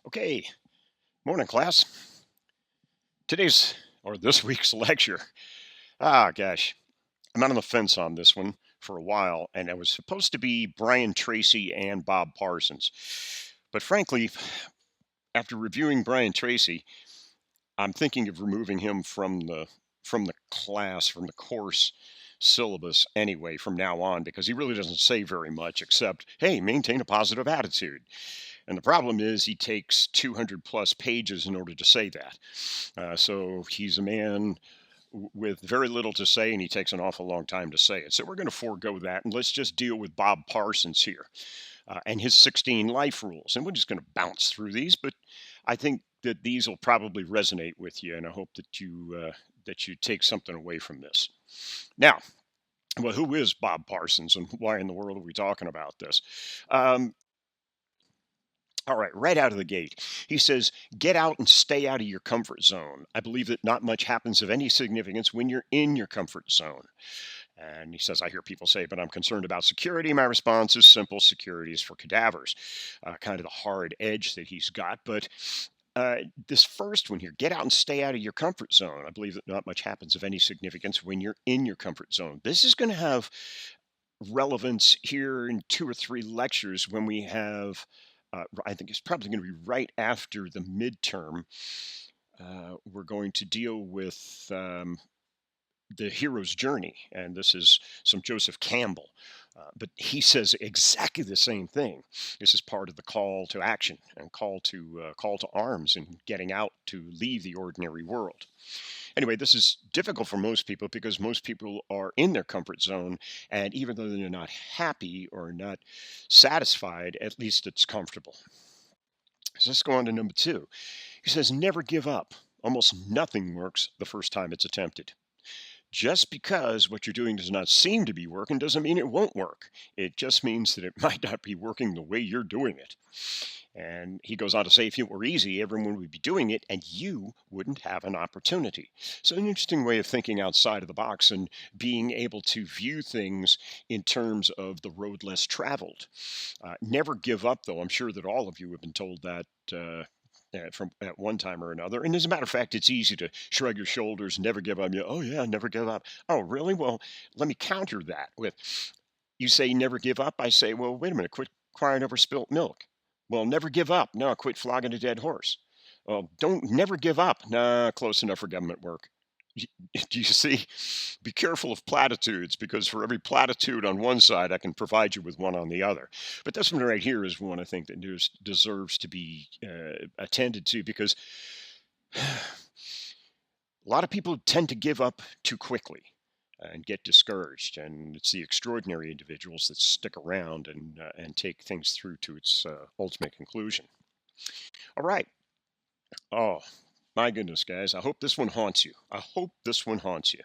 Okay, morning class. Today's or this week's lecture. Gosh, I'm out on the fence on this one for a while, and it was supposed to be Brian Tracy and Bob Parsons. But frankly, after reviewing Brian Tracy, I'm thinking of removing him from the class, from the course syllabus anyway from now on because he really doesn't say very much except, hey, maintain a positive attitude. And the problem is he takes 200 plus pages in order to say that. So he's a man with very little to say, and he takes an awful long time to say it. So we're going to forego that, and let's just deal with Bob Parsons here and his 16 life rules. And we're just going to bounce through these, but I think that these will probably resonate with you, and I hope that you take something away from this. Now, well, who is Bob Parsons, and why in the world are we talking about this? Um, All right out of the gate. He says, get out and stay out of your comfort zone. I believe that not much happens of any significance when you're in your comfort zone. And he says, I hear people say, but I'm concerned about security. My response is simple: security is for cadavers. Kind of the hard edge that he's got. But this first one here, get out and stay out of your comfort zone. I believe that not much happens of any significance when you're in your comfort zone. This is going to have relevance here in two or three lectures when we have, I think it's probably going to be right after the midterm. We're going to deal with the hero's journey, and this is some Joseph Campbell. But he says exactly the same thing. This is part of the call to action and call to arms and getting out to leave the ordinary world. Anyway, this is difficult for most people because most people are in their comfort zone, and even though they're not happy or not satisfied, at least it's comfortable. So let's go on to number two. He says, never give up. Almost nothing works the first time it's attempted. Just because what you're doing does not seem to be working doesn't mean it won't work. It just means that it might not be working the way you're doing it. And he goes on to say, if it were easy, everyone would be doing it and you wouldn't have an opportunity. So, an interesting way of thinking outside of the box and being able to view things in terms of the road less traveled. Never give up, though. I'm sure that all of you have been told that. From at one time or another. And as a matter of fact, it's easy to shrug your shoulders, never give up. Oh, yeah, never give up. Oh, really? Well, let me counter that with you say never give up. I say, well, wait a minute, quit crying over spilt milk. Well, never give up. No, quit flogging a dead horse. Well, don't never give up. Nah, close enough for government work. Do you see? Be careful of platitudes because for every platitude on one side, I can provide you with one on the other. But this one right here is one I think that deserves to be attended to because a lot of people tend to give up too quickly and get discouraged, and it's the extraordinary individuals that stick around and take things through to its ultimate conclusion. All right. Oh, my goodness, guys. I hope this one haunts you. I hope this one haunts you.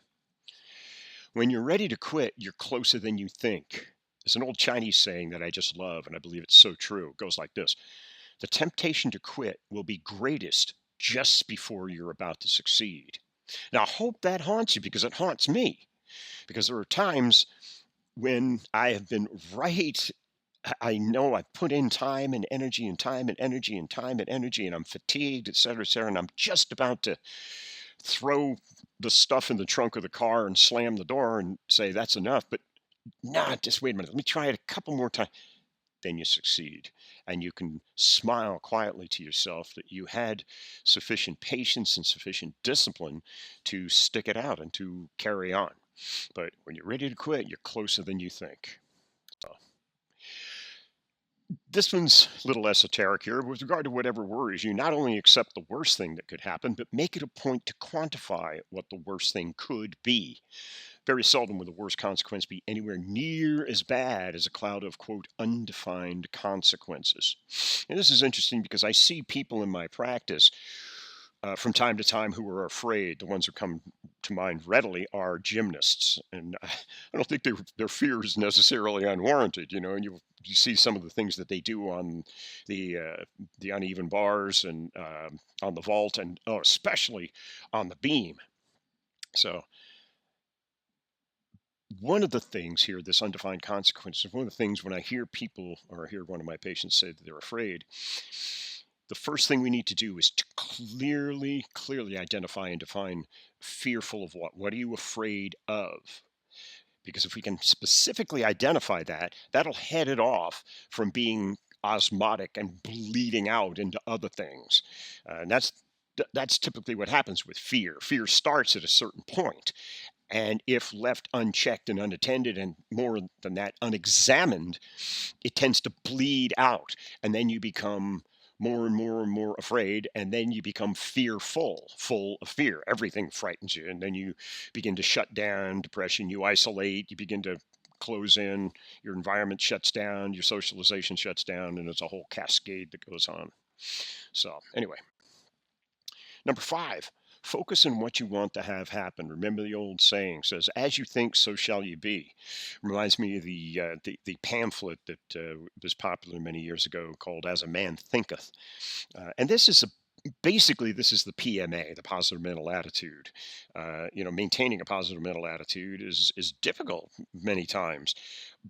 When you're ready to quit, you're closer than you think. It's an old Chinese saying that I just love, and I believe it's so true. It goes like this: the temptation to quit will be greatest just before you're about to succeed. Now, I hope that haunts you because it haunts me. Because there are times when I have been right. I know I put in time and energy and time and energy and time and energy, and I'm fatigued, et cetera, and I'm just about to throw the stuff in the trunk of the car and slam the door and say that's enough. But nah, just wait a minute. Let me try it a couple more times. Then you succeed. And you can smile quietly to yourself that you had sufficient patience and sufficient discipline to stick it out and to carry on. But when you're ready to quit, you're closer than you think. So this one's a little esoteric here. With regard to whatever worries you, not only accept the worst thing that could happen, but make it a point to quantify what the worst thing could be. Very seldom will the worst consequence be anywhere near as bad as a cloud of, quote, undefined consequences. And this is interesting because I see people in my practice from time to time who are afraid. The ones who come to mind readily are gymnasts, and I don't think their fear is necessarily unwarranted. And you see some of the things that they do on the uneven bars and on the vault, and especially on the beam. So one of the things here, this undefined consequence, one of the things when I hear people or I hear one of my patients say that they're afraid, The first thing we need to do is to clearly identify and define fearful of what? What are you afraid of? Because if we can specifically identify that, that'll head it off from being osmotic and bleeding out into other things. And that's typically what happens with fear. Fear starts at a certain point, and if left unchecked and unattended, and more than that, unexamined, it tends to bleed out. And then you become more and more and more afraid. And then you become fearful, full of fear. Everything frightens you. And then you begin to shut down, depression, you isolate, you begin to close in, your environment shuts down, your socialization shuts down, and it's a whole cascade that goes on. So, anyway, number five, focus on what you want to have happen. Remember the old saying says, "As you think, so shall you be." Reminds me of the pamphlet that was popular many years ago called "As a Man Thinketh," and basically this is the PMA, the positive mental attitude. Maintaining a positive mental attitude is difficult many times,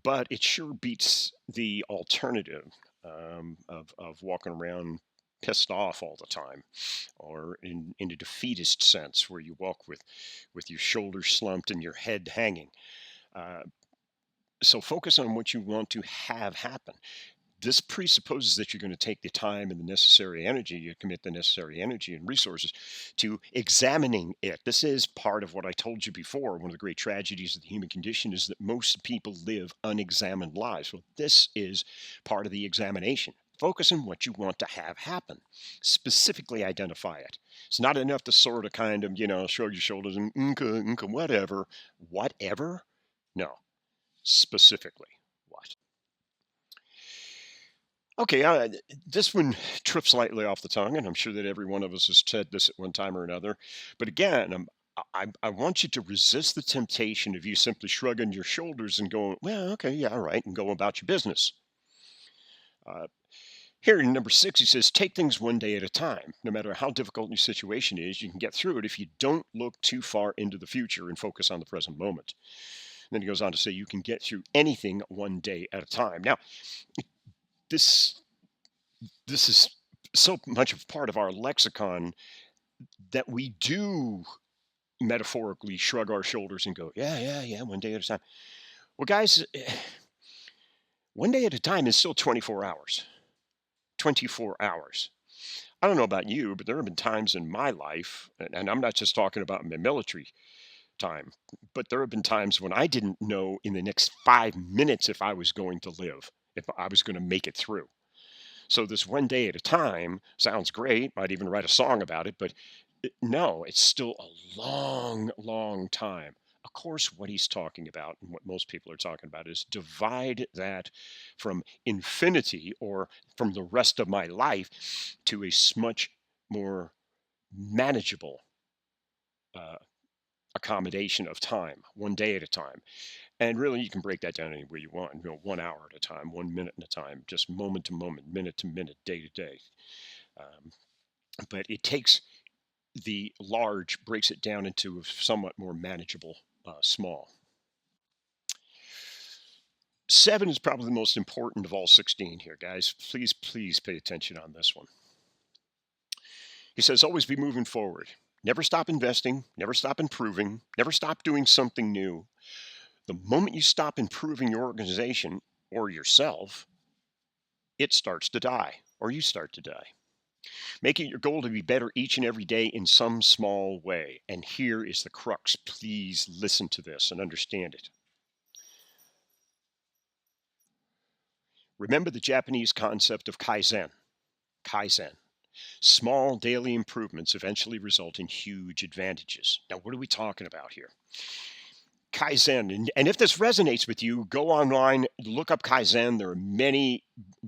but it sure beats the alternative of walking around pissed off all the time, or in a defeatist sense where you walk with your shoulders slumped and your head hanging. Uh, so focus on what you want to have happen. This presupposes that you're going to take the time and the necessary energy, you commit the necessary energy and resources to examining it. This is part of what I told you before. One of the great tragedies of the human condition is that most people live unexamined lives. Well, this is part of the examination. Focus on what you want to have happen. Specifically identify it. It's not enough to sort of kind of, shrug your shoulders and whatever. Whatever? No. Specifically, what? Okay, this one trips slightly off the tongue, and I'm sure that every one of us has said this at one time or another. But again, I want you to resist the temptation of you simply shrugging your shoulders and going, well, okay, yeah, all right, and go about your business. Uh, Here in number six, he says, take things one day at a time. No matter how difficult your situation is, you can get through it if you don't look too far into the future and focus on the present moment. And then he goes on to say, you can get through anything one day at a time. Now, this this is so much of part of our lexicon that we do metaphorically shrug our shoulders and go, yeah, yeah, yeah, one day at a time. Well, guys, one day at a time is still 24 hours. 24 hours. I don't know about you, but there have been times in my life, and I'm not just talking about my military time, but there have been times when I didn't know in the next 5 minutes if I was going to live, if I was going to make it through. So this one day at a time sounds great. Might even write a song about it, but no, it's still a long, long time. Of course, what he's talking about and what most people are talking about is divide that from infinity or from the rest of my life to a much more manageable uh, accommodation of time, one day at a time. And really, you can break that down any way you want. 1 hour at a time, 1 minute at a time, just moment to moment, minute to minute, day to day. Um, but it takes the large, breaks it down into a somewhat more manageable small. Seven is probably the most important of all 16 here, guys. Please, please pay attention on this one. He says, always be moving forward. Never stop investing, never stop improving, never stop doing something new. The moment you stop improving your organization or yourself, it starts to die, or you start to die. Make it your goal to be better each and every day in some small way. And here is the crux. Please listen to this and understand it. Remember the Japanese concept of Kaizen. Kaizen. Small daily improvements eventually result in huge advantages. Now, what are we talking about here? Kaizen. And if this resonates with you, go online, look up Kaizen. There are many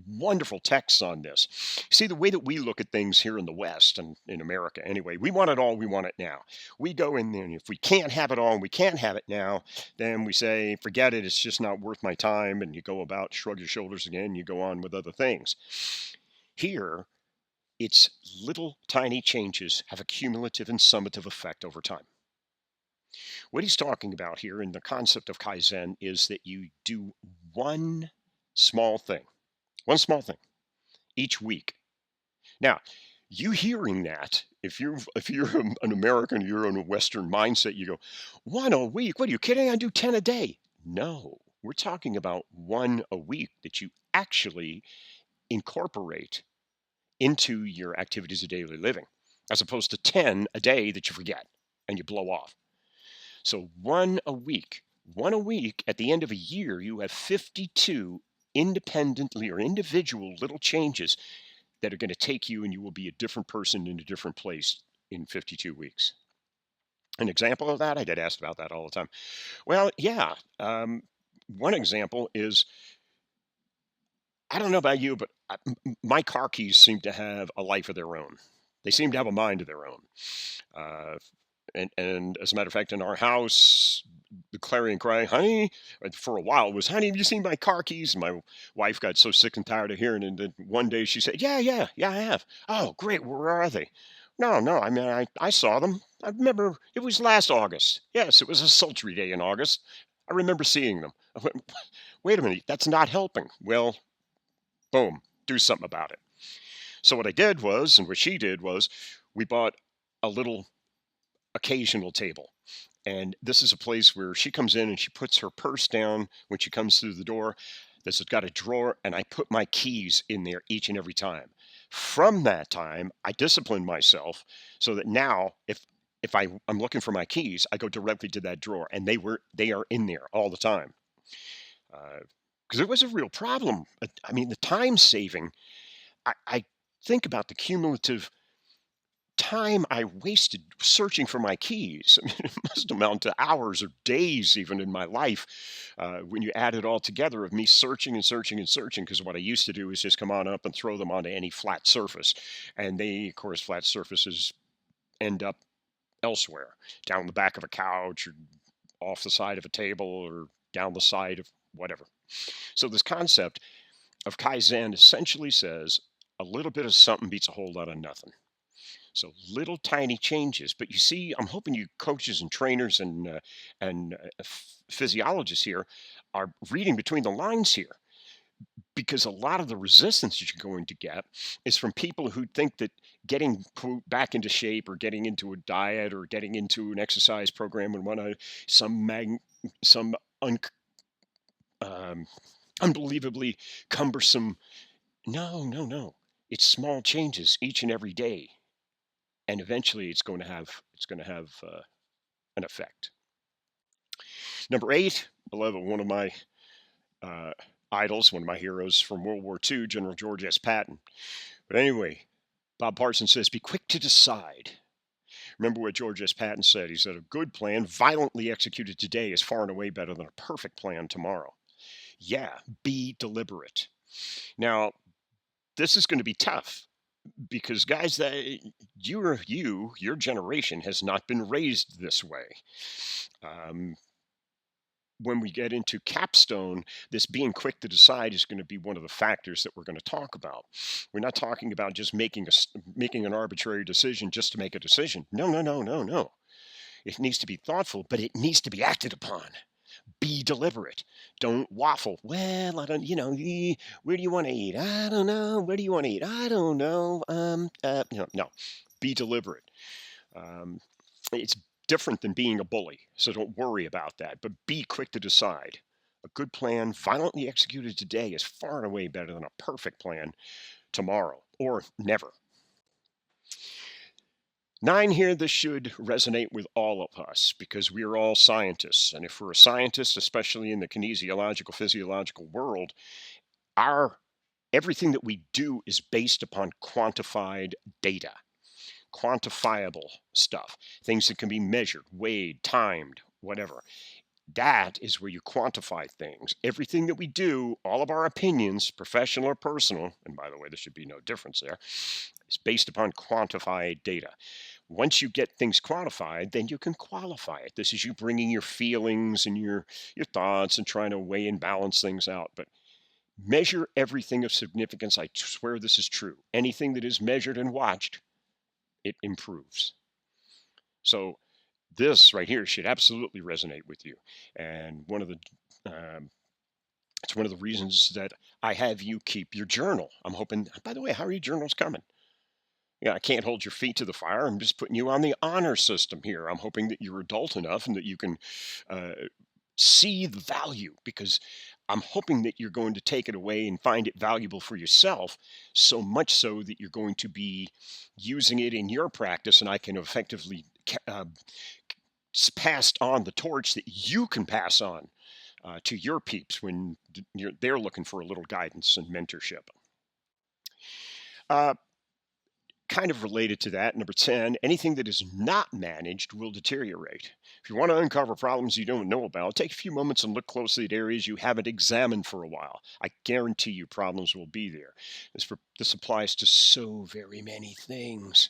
wonderful texts on this. See, the way that we look at things here in the West and in America anyway, we want it all, we want it now. We go in there, and if we can't have it all and we can't have it now, then we say, forget it, it's just not worth my time. And you go about, shrug your shoulders again, you go on with other things. Here, it's little tiny changes have a cumulative and summative effect over time. What he's talking about here in the concept of Kaizen is that you do one small thing each week. Now, you hearing that, if you're an American, you're in a Western mindset, you go, 1 a week? What are you kidding? I do 10 a day. No, we're talking about 1 a week that you actually incorporate into your activities of daily living, as opposed to 10 a day that you forget and you blow off. So 1 a week. 1 a week, at the end of a year, you have 52 independently or individual little changes that are going to take you, and you will be a different person in a different place in 52 weeks. An example of that, I get asked about that all the time. Well, yeah. One example is, I don't know about you, but my car keys seem to have a life of their own. They seem to have a mind of their own. Uh, and as a matter of fact, in our house, the clarion cry, honey, for a while was, honey, have you seen my car keys? And my wife got so sick and tired of hearing it that one day she said, yeah, I have. Oh, great. Where are they? No, no. I mean, I saw them. I remember it was last August. Yes, it was a sultry day in August. I remember seeing them. I went, wait a minute, that's not helping. Well, boom, do something about it. So what I did was, and what she did was, we bought a little occasional table. And this is a place where she comes in and she puts her purse down when she comes through the door. This has got a drawer, and I put my keys in there each and every time. From that time, I disciplined myself so that now, I'm looking for my keys, I go directly to that drawer, and they are in there all the time. Because it was a real problem. I mean, the time saving. I think about the cumulative time I wasted searching for my keys. I mean, it must amount to hours or days, even in my life, when you add it all together of me searching and searching and searching. Because what I used to do is just come on up and throw them onto any flat surface, and they, of course, flat surfaces end up elsewhere, down the back of a couch, or off the side of a table, or down the side of whatever. So this concept of Kaizen essentially says a little bit of something beats a whole lot of nothing. So little tiny changes, but you see, I'm hoping you coaches and trainers and physiologists here are reading between the lines here, because a lot of the resistance that you're going to get is from people who think that getting quote back into shape, or getting into a diet, or getting into an exercise program and whatnot, some some un- um, unbelievably cumbersome. No, no, no. It's small changes each and every day, and eventually it's going to have an effect. Number 8, I love it. One of my uh, idols, one of my heroes from World War II, General George S. Patton. But anyway, Bob Parsons says, "Be quick to decide." Remember what George S. Patton said? He said, "A good plan, violently executed today, is far and away better than a perfect plan tomorrow." Yeah, be deliberate. Now, this is going to be tough, because guys, that your generation has not been raised this way. Um, when we get into capstone, this being quick to decide is going to be one of the factors that we're going to talk about. We're not talking about just making an arbitrary decision just to make a decision. No, no, no, no, no. It needs to be thoughtful, but it needs to be acted upon. Be deliberate. Don't waffle. Well, I don't, where do you want to eat? I don't know. Where do you want to eat? I don't know. No. Be deliberate. Um, it's different than being a bully, so don't worry about that. But be quick to decide. A good plan, violently executed today, is far and away better than a perfect plan tomorrow, or never. 9 here, this should resonate with all of us, because we are all scientists. And if we're a scientist, especially in the kinesiological, physiological world, our everything that we do is based upon quantified data, quantifiable stuff, things that can be measured, weighed, timed, whatever. That is where you quantify things. Everything that we do, all of our opinions, professional or personal, and by the way, there should be no difference there, is based upon quantified data. Once you get things quantified, then you can qualify it. This is you bringing your feelings and your thoughts and trying to weigh and balance things out. But measure everything of significance. I swear this is true. Anything that is measured and watched, it improves. So this right here should absolutely resonate with you. And um, it's one of the reasons that I have you keep your journal. I'm hoping. By the way, how are your journals coming? Yeah, I can't hold your feet to the fire. I'm just putting you on the honor system here. I'm hoping that you're adult enough and that you can uh, see the value, because I'm hoping that you're going to take it away and find it valuable for yourself, so much so that you're going to be using it in your practice, and I can effectively pass on the torch that you can pass on to your peeps when they're looking for a little guidance and mentorship. Uh, Kind of related to that, number 10, anything that is not managed will deteriorate. If you want to uncover problems you don't know about, take a few moments and look closely at areas you haven't examined for a while. I guarantee you problems will be there. This applies to so very many things,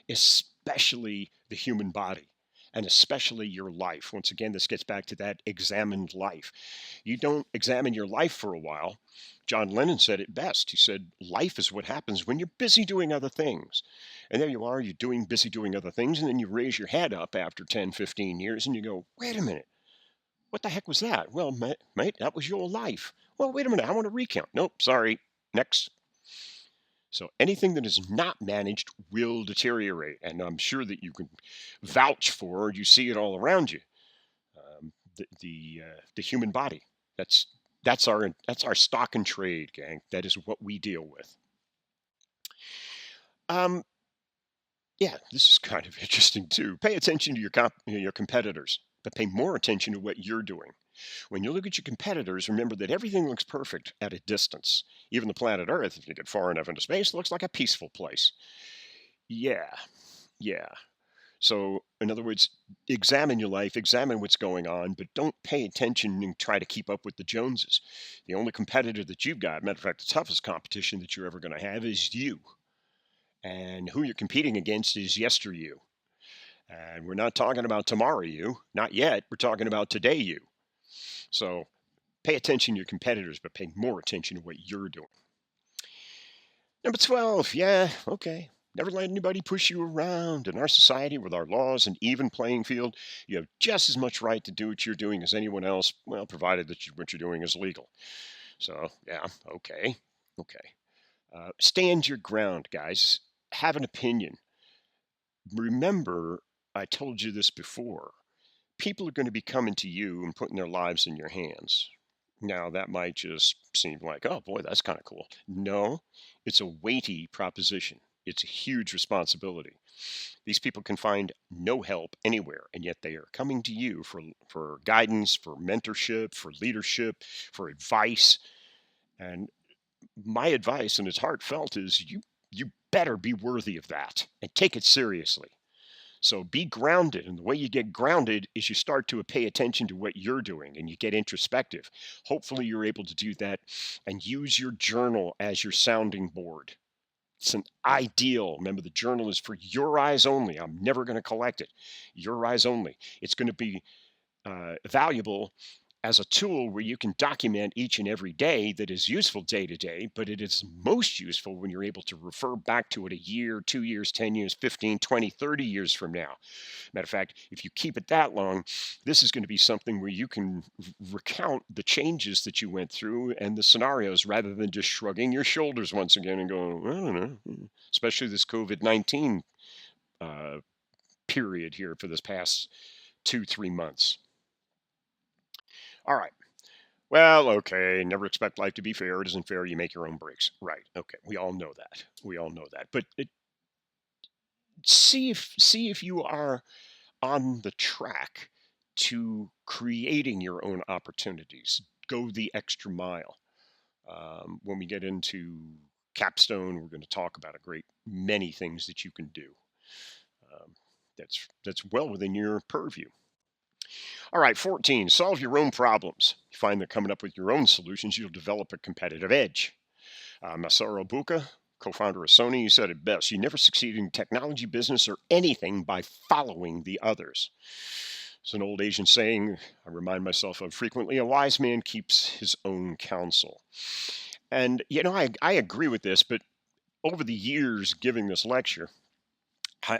especially the human body and especially your life. Once again, this gets back to that examined life. You don't examine your life for a while. John Lennon said it best. He said, life is what happens when you're busy doing other things. And there you are, you're busy doing other things, and then you raise your head up after 10, 15 years and you go, wait a minute, what the heck was that? Well, mate, that was your life. Well, wait a minute, I want to recount. Nope, sorry, next. So anything that is not managed will deteriorate, and I'm sure that you can vouch for. You see it all around you. The human body. That's that's our stock and trade, gang. That is what we deal with. Um, yeah, this is kind of interesting too. Pay attention to your competitors, but pay more attention to what you're doing. When you look at your competitors, remember that everything looks perfect at a distance. Even the planet Earth, if you get far enough into space, looks like a peaceful place. Yeah, yeah. So, in other words, examine your life, examine what's going on, but don't pay attention and try to keep up with the Joneses. The only competitor that you've got, matter of fact, the toughest competition that you're ever going to have is you. And who you're competing against is yester you. And we're not talking about tomorrow you, not yet. We're talking about today you. So pay attention to your competitors, but pay more attention to what you're doing. Number 12, yeah, okay. Never let anybody push you around. In our society, with our laws and even playing field, you have just as much right to do what you're doing as anyone else, well, provided that what you're doing is legal. So, yeah, okay, okay. Stand your ground, guys. Have an opinion. Remember, I told you this before. People are going to be coming to you and putting their lives in your hands. Now, that might just seem like, oh boy, that's kind of cool. No, it's a weighty proposition. It's a huge responsibility. These people can find no help anywhere, and yet they are coming to you for guidance, for mentorship, for leadership, for advice. And my advice, and it's heartfelt, is you better be worthy of that and take it seriously. So be grounded. And the way you get grounded is you start to pay attention to what you're doing and you get introspective. Hopefully, you're able to do that and use your journal as your sounding board. It's an ideal. Remember, the journal is for your eyes only. I'm never going to collect it. Your eyes only. It's going to be valuable as a tool where you can document each and every day that is useful day to day, but it is most useful when you're able to refer back to it a year, 2 years, 10 years, 15, 20, 30 years from now. Matter of fact, if you keep it that long, this is going to be something where you can recount the changes that you went through and the scenarios rather than just shrugging your shoulders once again and going, I don't know, especially this COVID 19 uh, period here for this past 2, 3 months. All right. Well, okay. Never expect life to be fair. It isn't fair. You make your own breaks. Right. Okay. We all know that. We all know that. But see if you are on the track to creating your own opportunities. Go the extra mile. When we get into Capstone, we're going to talk about a great many things that you can do. Um, that's well within your purview. All right, 14, solve your own problems. You find that coming up with your own solutions, you'll develop a competitive edge. Masaru Buka, co-founder of Sony, he said it best: you never succeed in technology, business, or anything by following the others. It's an old Asian saying I remind myself of frequently: a wise man keeps his own counsel. And, I agree with this, but over the years giving this lecture,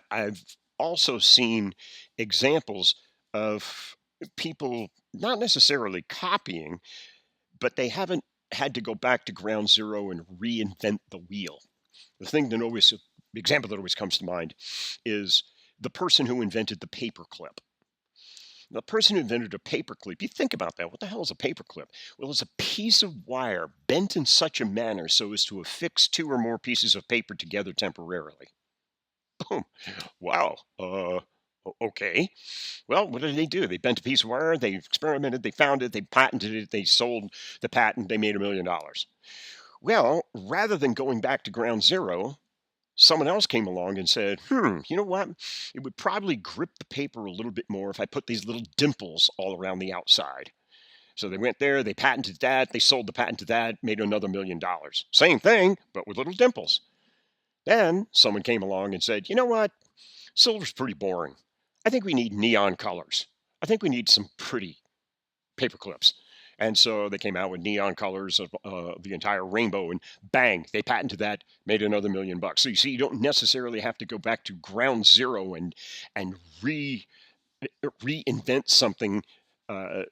I've also seen examples of people not necessarily copying, but they haven't had to go back to ground zero and reinvent the wheel. The thing that always The example that always comes to mind is the person who invented the paperclip. The person who invented a paperclip, you think about that. What the hell is a paperclip? Well, it's a piece of wire bent in such a manner so as to affix two or more pieces of paper together temporarily. Boom. Wow. Okay. Well, what did they do? They bent a piece of wire, they experimented, they found it, they patented it, they sold the patent, they made $1 million. Well, rather than going back to ground zero, someone else came along and said, you know what? It would probably grip the paper a little bit more if I put these little dimples all around the outside. So they went there, they patented that, they sold the patent to that, made another $1 million. Same thing, but with little dimples. Then someone came along and said, you know what? Silver's pretty boring. I think we need neon colors. I think we need some pretty paper clips. And so they came out with neon colors of the entire rainbow, and bang, they patented that, made another $1 million. So you see, you don't necessarily have to go back to ground zero and reinvent something. Uh,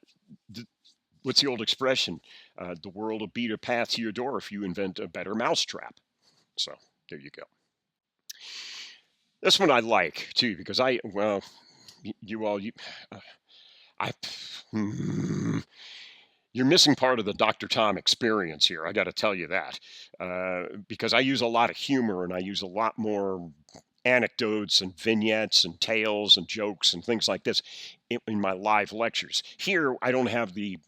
what's the old expression? The world will beat a path to your door if you invent a better mousetrap. So there you go. This one I like too because uh, I. mm, you're missing part of the Dr. Tom experience here. I got to tell you that because I use a lot of humor and I use a lot more anecdotes and vignettes and tales and jokes and things like this in my live lectures. Here, I don't have the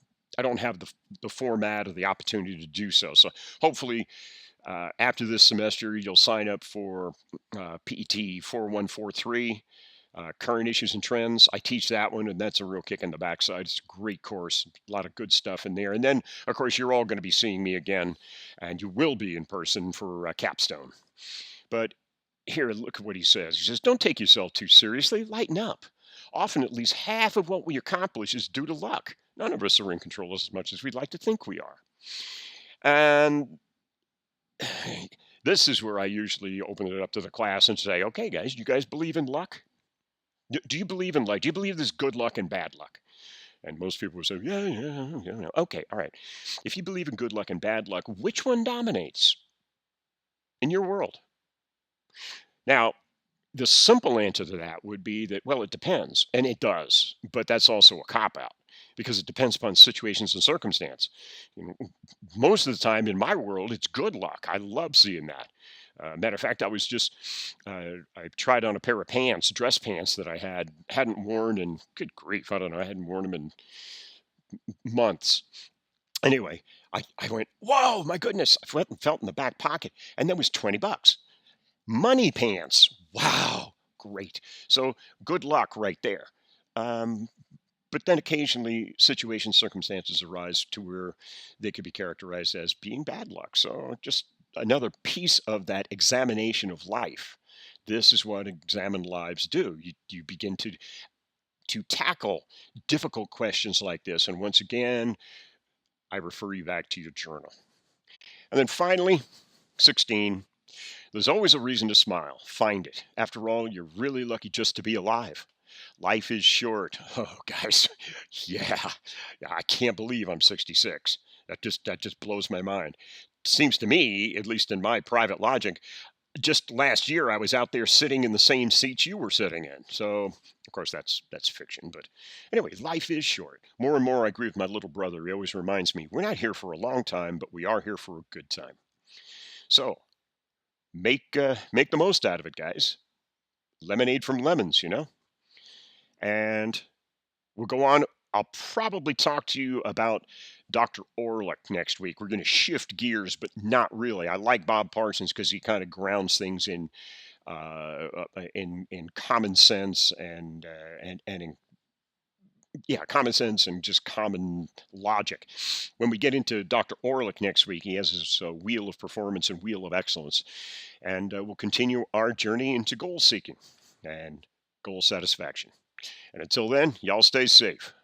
format or the opportunity to do so. So hopefully, after this semester, you'll sign up for PET 4143, Current Issues and Trends. I teach that one, and that's a real kick in the backside. It's a great course, a lot of good stuff in there. And then, of course, you're all going to be seeing me again, and you will be in person for Capstone. But here, look at what he says. He says, don't take yourself too seriously, lighten up. Often, at least half of what we accomplish is due to luck. None of us are in control as much as we'd like to think we are. And this is where I usually open it up to the class and say, okay, guys, you guys believe in luck? Do you believe in luck? Do you believe there's good luck and bad luck? And most people would say, yeah, yeah, yeah. Okay, all right. If you believe in good luck and bad luck, which one dominates in your world? Now, the simple answer to that would be that, well, it depends. And it does. But that's also a cop out because it depends upon situations and circumstance. You know, most of the time in my world, it's good luck. I love seeing that. Matter of fact, I tried on a pair of pants, dress pants that I hadn't worn in, good grief, I don't know, I hadn't worn them in months. Anyway, I went, whoa, my goodness! I went and felt in the back pocket, and that was $20. Money pants. Wow, great. So good luck right there. Um, but then occasionally situations, circumstances arise to where they could be characterized as being bad luck. So just another piece of that examination of life. This is what examined lives do. You begin to tackle difficult questions like this. And once again, I refer you back to your journal. And then finally, 16, there's always a reason to smile. Find it. After all, you're really lucky just to be alive. Life is short. Oh, guys, yeah, yeah, I can't believe I'm 66. That just blows my mind. Seems to me, at least in my private logic, just last year I was out there sitting in the same seats you were sitting in. So, of course, that's fiction. But anyway, life is short. More and more, I agree with my little brother. He always reminds me, we're not here for a long time, but we are here for a good time. So make the most out of it, guys. Lemonade from lemons, you know. And we'll go on. I'll probably talk to you about Dr. Orlick next week. We're going to shift gears, but not really. I like Bob Parsons because he kind of grounds things in common sense and in yeah, common sense and just common logic. When we get into Dr. Orlick next week, he has his wheel of performance and wheel of excellence, and we'll continue our journey into goal seeking and goal satisfaction. And until then, y'all stay safe.